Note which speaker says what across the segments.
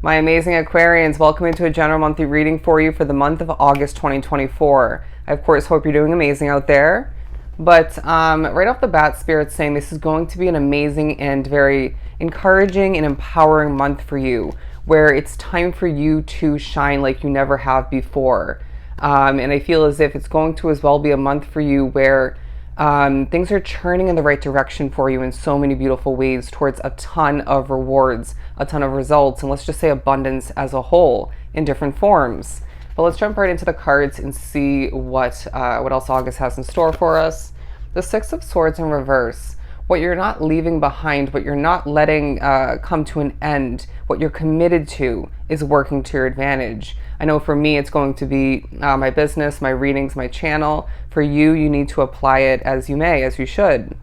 Speaker 1: My amazing Aquarians, welcome into a general monthly reading for you for the month of August 2024. I, of course, hope you're doing amazing out there. But right off the bat, Spirit's saying this is going to be an amazing and very encouraging and empowering month for you, where it's time for you to shine like you never have before. And I feel as if it's going to as well be a month for you where things are churning in the right direction for you in so many beautiful ways towards a ton of rewards, a ton of results, and let's just say abundance as a whole in different forms. But let's jump right into the cards and see what else August has in store for us. The Six of Swords in reverse. What you're not leaving behind, what you're not letting come to an end, what you're committed to is working to your advantage. I know for me, it's going to be my business, my readings, my channel. For you, you need to apply it as you may, as you should.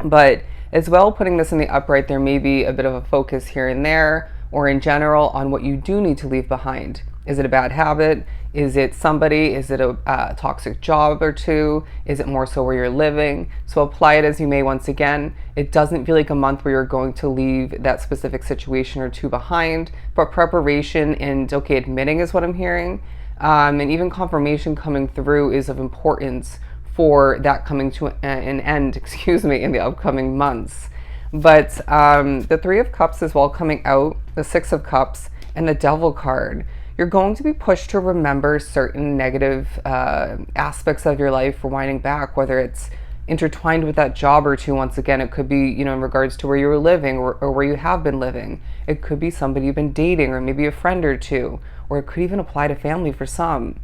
Speaker 1: But as well, putting this in the upright, there may be a bit of a focus here and there, or in general, on what you do need to leave behind. Is it a bad habit? Is it somebody? Is it a toxic job or two? Is it more so where you're living? So apply it as you may once again. It doesn't feel like a month where you're going to leave that specific situation or two behind, but preparation and, okay, admitting is what I'm hearing. And even confirmation coming through is of importance for that coming to an end, in the upcoming months. But the Three of Cups as well coming out, the Six of Cups, and the Devil card. You're going to be pushed to remember certain negative aspects of your life, rewinding back, whether it's intertwined with that job or two. Once again, it could be, in regards to where you were living or where you have been living. It could be somebody you've been dating or maybe a friend or two, or it could even apply to family for some,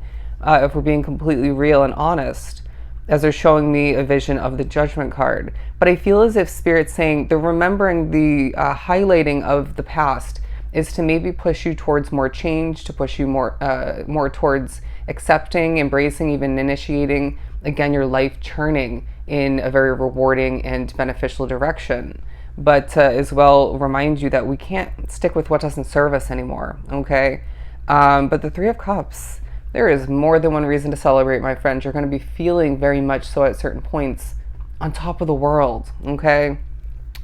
Speaker 1: if we're being completely real and honest, as they're showing me a vision of the Judgment card. But I feel as if Spirit's saying they're remembering the highlighting of the past is to maybe push you towards more change, to push you more towards accepting, embracing, even initiating, again, your life churning in a very rewarding and beneficial direction. But as well, remind you that we can't stick with what doesn't serve us anymore, okay? But the Three of Cups, there is more than one reason to celebrate, my friends. You're going to be feeling very much so at certain points on top of the world, okay?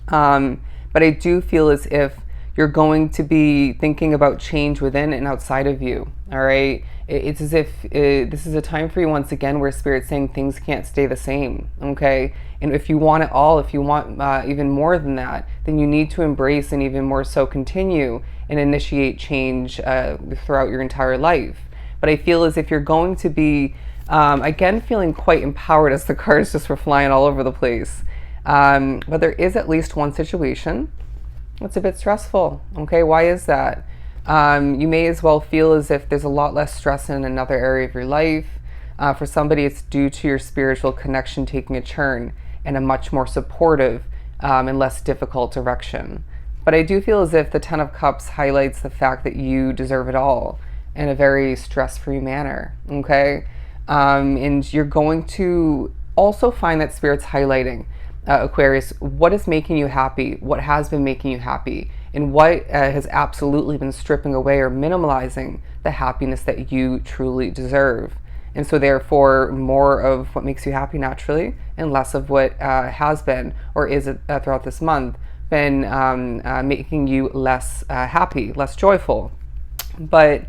Speaker 1: But I do feel as if you're going to be thinking about change within and outside of you, all right? It's as if this is a time for you, once again, where Spirit's saying things can't stay the same, okay? And if you want it all, if you want even more than that, then you need to embrace and even more so continue and initiate change throughout your entire life. But I feel as if you're going to be, again, feeling quite empowered as the cards just were flying all over the place. But there is at least one situation it's a bit stressful, okay? Why is that? You may as well feel as if there's a lot less stress in another area of your life. For somebody, it's due to your spiritual connection taking a turn in a much more supportive and less difficult direction. But I do feel as if the Ten of Cups highlights the fact that you deserve it all in a very stress-free manner, okay? And you're going to also find that Spirit's highlighting Aquarius, what is making you happy, what has been making you happy, and what has absolutely been stripping away or minimalizing the happiness that you truly deserve. And so therefore, more of what makes you happy naturally and less of what has been or is throughout this month been making you less happy, less joyful. But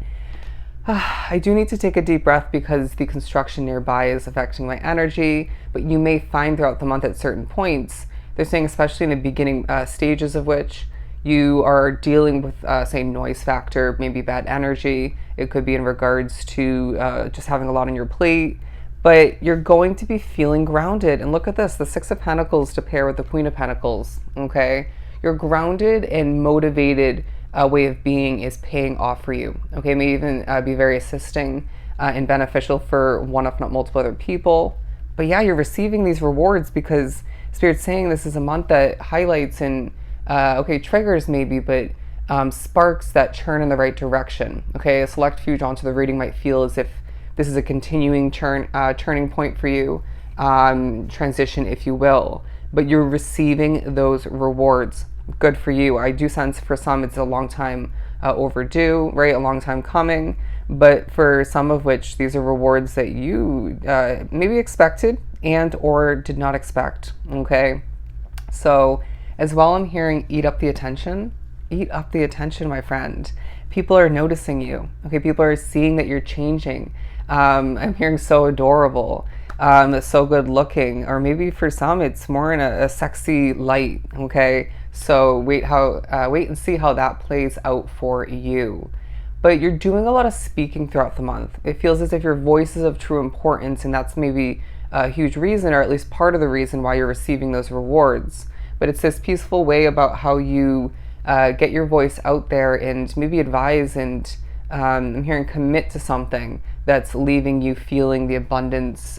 Speaker 1: I do need to take a deep breath because the construction nearby is affecting my energy, but you may find throughout the month at certain points, they're saying especially in the beginning stages of which you are dealing with, say, noise factor, maybe bad energy. It could be in regards to just having a lot on your plate, but you're going to be feeling grounded. And look at this, the Six of Pentacles to pair with the Queen of Pentacles, okay? You're grounded and motivated. Way of being is paying off for you, okay? It may even be very assisting and beneficial for one, if not multiple other people. But yeah, you're receiving these rewards because Spirit's saying this is a month that highlights and, okay, triggers maybe, but sparks that churn in the right direction, okay? A select few drawn to the reading might feel as if this is a continuing turning point for you, transition, if you will. But you're receiving those rewards. Good for you. I do sense for some it's a long time overdue, right? A long time coming. But for some of which these are rewards that you maybe expected and or did not expect, okay? So as well, I'm hearing eat up the attention, my friend. People are noticing you. Okay, people are seeing that you're changing. I'm hearing so adorable, so good looking, or maybe for some it's more in a sexy light. Okay, so wait and see how that plays out for you. But you're doing a lot of speaking throughout the month. It feels as if your voice is of true importance, and that's maybe a huge reason, or at least part of the reason why you're receiving those rewards. But it's this peaceful way about how you get your voice out there and maybe advise and I'm hearing commit to something that's leaving you feeling the abundance.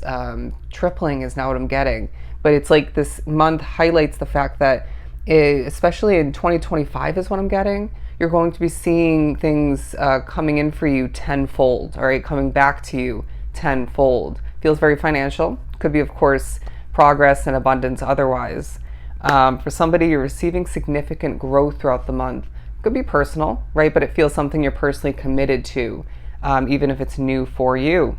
Speaker 1: Tripling is now what I'm getting. But it's like this month highlights the fact that, especially in 2025 is what I'm getting, you're going to be seeing things coming in for you tenfold, all right, coming back to you tenfold. Feels very financial. Could be, of course, progress and abundance otherwise. For somebody, you're receiving significant growth throughout the month. Could be personal, right? But it feels something you're personally committed to, even if it's new for you.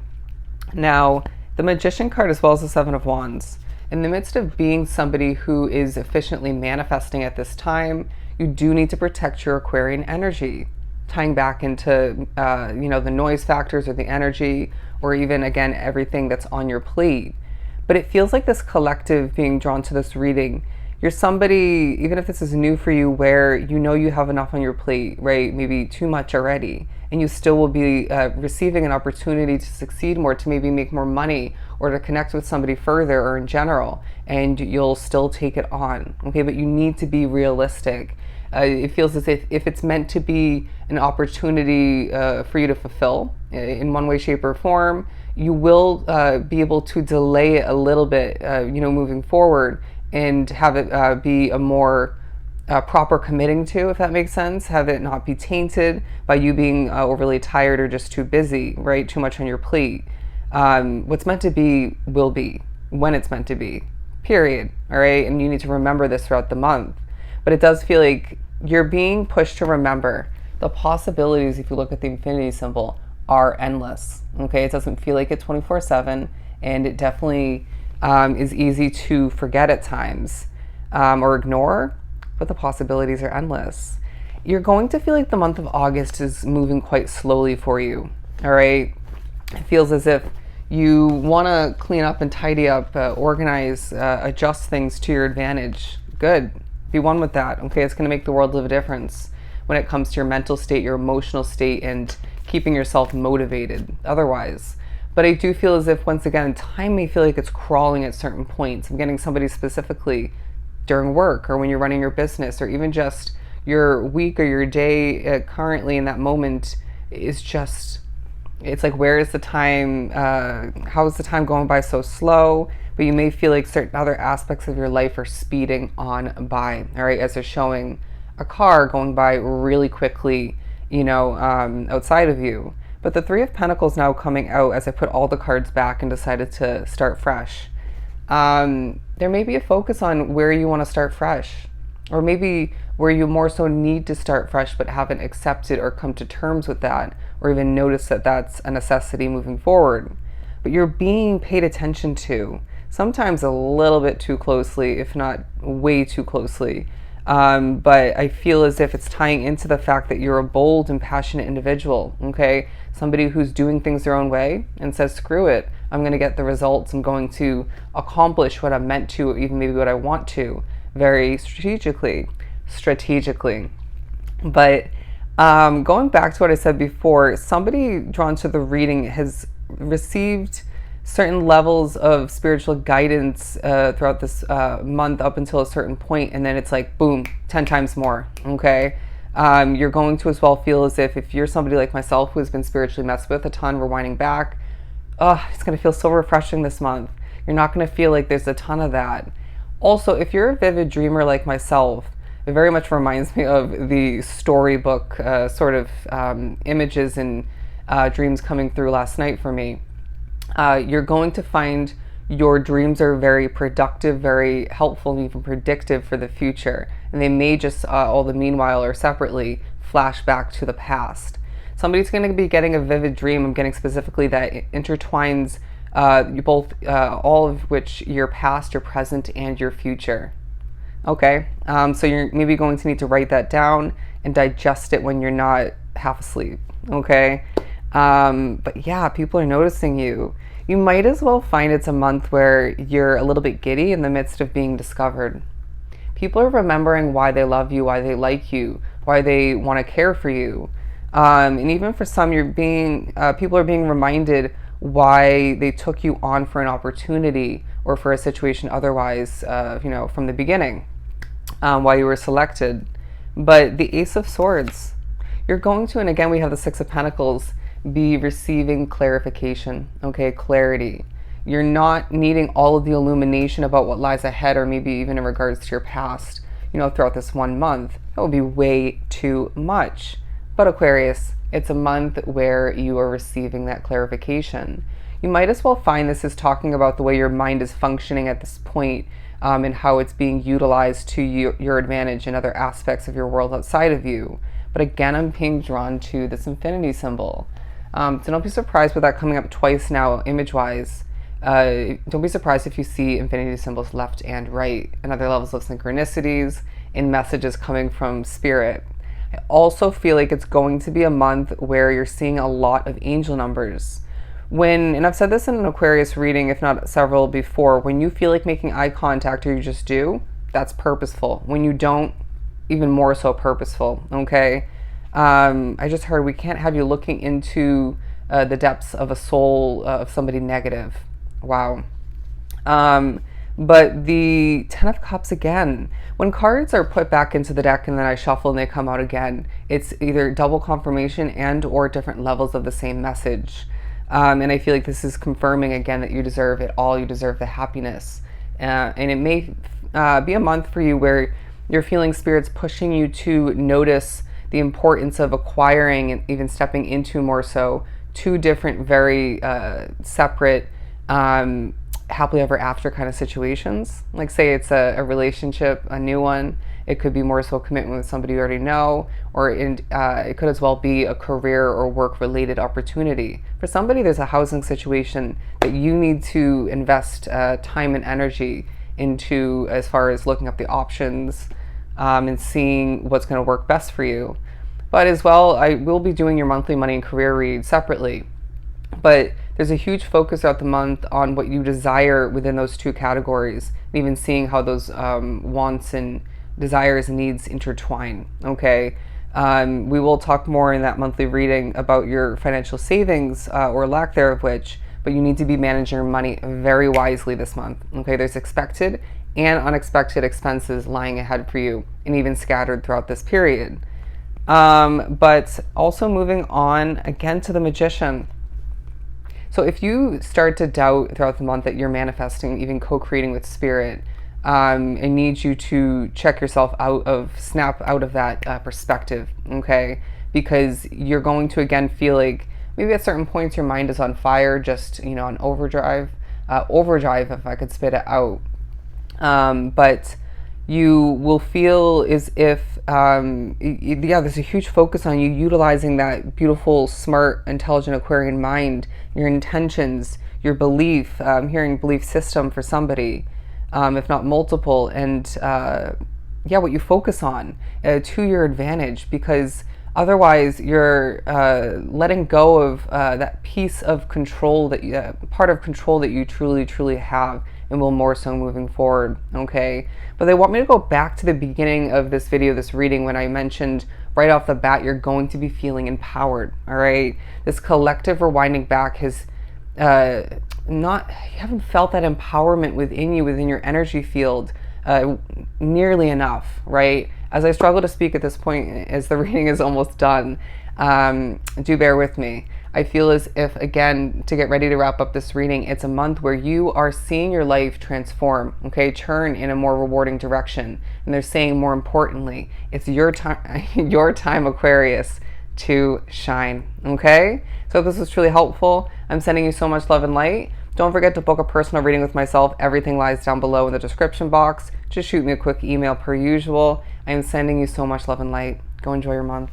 Speaker 1: Now, the Magician card as well as the Seven of Wands. In the midst of being somebody who is efficiently manifesting at this time, you do need to protect your Aquarian energy, tying back into the noise factors or the energy, or even, again, everything that's on your plate. But it feels like this collective being drawn to this reading, you're somebody, even if this is new for you, where you know you have enough on your plate, right? Maybe too much already, and you still will be receiving an opportunity to succeed more, to maybe make more money, or to connect with somebody further, or in general, and you'll still take it on, okay? But you need to be realistic. It feels as if it's meant to be an opportunity for you to fulfill in one way, shape, or form, you will be able to delay it a little bit, moving forward, and have it be a more proper committing to, if that makes sense. Have it not be tainted by you being overly tired or just too busy, right? Too much on your plate. What's meant to be will be when it's meant to be, period. All right. And you need to remember this throughout the month. But it does feel like you're being pushed to remember the possibilities, if you look at the infinity symbol, are endless. Okay. It doesn't feel like it's 24/7, and it definitely is easy to forget at times or ignore, but the possibilities are endless. You're going to feel like the month of August is moving quite slowly for you, all right? It feels as if you want to clean up and tidy up, organize, adjust things to your advantage. Good. Be one with that, okay? It's going to make the world of a difference when it comes to your mental state, your emotional state, and keeping yourself motivated otherwise. But I do feel as if, once again, time may feel like it's crawling at certain points. I'm getting somebody specifically during work, or when you're running your business, or even just your week or your day currently in that moment is just, it's like, where is the time? How is the time going by so slow? But you may feel like certain other aspects of your life are speeding on by, all right, as they're showing a car going by really quickly, outside of you. But the Three of Pentacles now coming out as I put all the cards back and decided to start fresh. There may be a focus on where you want to start fresh, or maybe where you more so need to start fresh but haven't accepted or come to terms with that, or even noticed that that's a necessity moving forward. But you're being paid attention to, sometimes a little bit too closely, if not way too closely. But I feel as if it's tying into the fact that you're a bold and passionate individual, okay? Somebody who's doing things their own way and says, screw it, I'm going to get the results. I'm going to accomplish what I'm meant to, or even maybe what I want to, very strategically. But going back to what I said before, somebody drawn to the reading has received certain levels of spiritual guidance throughout this month up until a certain point, and then it's like, boom, 10 times more, okay? You're going to as well feel as if you're somebody like myself who has been spiritually messed with a ton, rewinding back, it's going to feel so refreshing this month. You're not going to feel like there's a ton of that. Also, if you're a vivid dreamer like myself, it very much reminds me of the storybook sort of images and dreams coming through last night for me. You're going to find your dreams are very productive, very helpful, and even predictive for the future. And they may just, all the meanwhile or separately, flash back to the past. Somebody's going to be getting a vivid dream. I'm getting specifically that it intertwines you both, all of which your past, your present, and your future. Okay, so you're maybe going to need to write that down and digest it when you're not half asleep, okay? But yeah, people are noticing you. You might as well find it's a month where you're a little bit giddy in the midst of being discovered. People are remembering why they love you, why they like you, why they want to care for you. And even for some, people are being reminded why they took you on for an opportunity or for a situation otherwise, from the beginning, why you were selected. But the Ace of Swords, you're going to, and again, we have the Six of Pentacles, be receiving clarification, okay, clarity. You're not needing all of the illumination about what lies ahead, or maybe even in regards to your past, throughout this 1 month. That would be way too much. But Aquarius, it's a month where you are receiving that clarification. You might as well find this as talking about the way your mind is functioning at this point, and how it's being utilized to your advantage in other aspects of your world outside of you. But again, I'm being drawn to this infinity symbol. So don't be surprised with that coming up twice now, image-wise. Don't be surprised if you see infinity symbols left and right, and other levels of synchronicities and messages coming from spirit. I also feel like it's going to be a month where you're seeing a lot of angel numbers. And I've said this in an Aquarius reading, if not several before, when you feel like making eye contact or you just do, that's purposeful. When you don't, even more so purposeful, okay? I just heard we can't have you looking into the depths of a soul of somebody negative. Wow. But the Ten of Cups again, when cards are put back into the deck and then I shuffle and they come out again, it's either double confirmation and or different levels of the same message. And I feel like this is confirming again that you deserve it all. You deserve the happiness. And it may be a month for you where you're feeling spirits pushing you to notice the importance of acquiring and even stepping into more so 2 different, very separate, happily ever after kind of situations. Like say it's a relationship, a new one. It could be more so a commitment with somebody you already know, or it could as well be a career or work related opportunity. For somebody, there's a housing situation that you need to invest time and energy into, as far as looking up the options and seeing what's going to work best for you. But as well, I will be doing your monthly money and career read separately. But there's a huge focus throughout the month on what you desire within those 2 categories, and even seeing how those wants and desires and needs intertwine, okay? We will talk more in that monthly reading about your financial savings or lack thereof, but you need to be managing your money very wisely this month, okay? There's expected and unexpected expenses lying ahead for you and even scattered throughout this period. But also moving on again to the Magician. So if you start to doubt throughout the month that you're manifesting, even co-creating with spirit, I need you to check yourself snap out of that perspective, okay? Because you're going to again feel like maybe at certain points your mind is on fire, just, on overdrive, if I could spit it out. But you will feel as if, there's a huge focus on you utilizing that beautiful, smart, intelligent Aquarian mind, your intentions, your belief, hearing belief system for somebody, if not multiple, and what you focus on to your advantage, because otherwise you're letting go of that piece of control, part of control that you truly, truly have, and will more so moving forward, okay? But they want me to go back to the beginning of this video, this reading, when I mentioned right off the bat, you're going to be feeling empowered, all right? This collective rewinding back has you haven't felt that empowerment within you, within your energy field nearly enough, right? As I struggle to speak at this point, as the reading is almost done, do bear with me. I feel as if, again, to get ready to wrap up this reading, it's a month where you are seeing your life transform, okay, turn in a more rewarding direction. And they're saying, more importantly, it's your time, Aquarius, to shine, okay? So if this was truly helpful, I'm sending you so much love and light. Don't forget to book a personal reading with myself. Everything lies down below in the description box. Just shoot me a quick email per usual. I am sending you so much love and light. Go enjoy your month.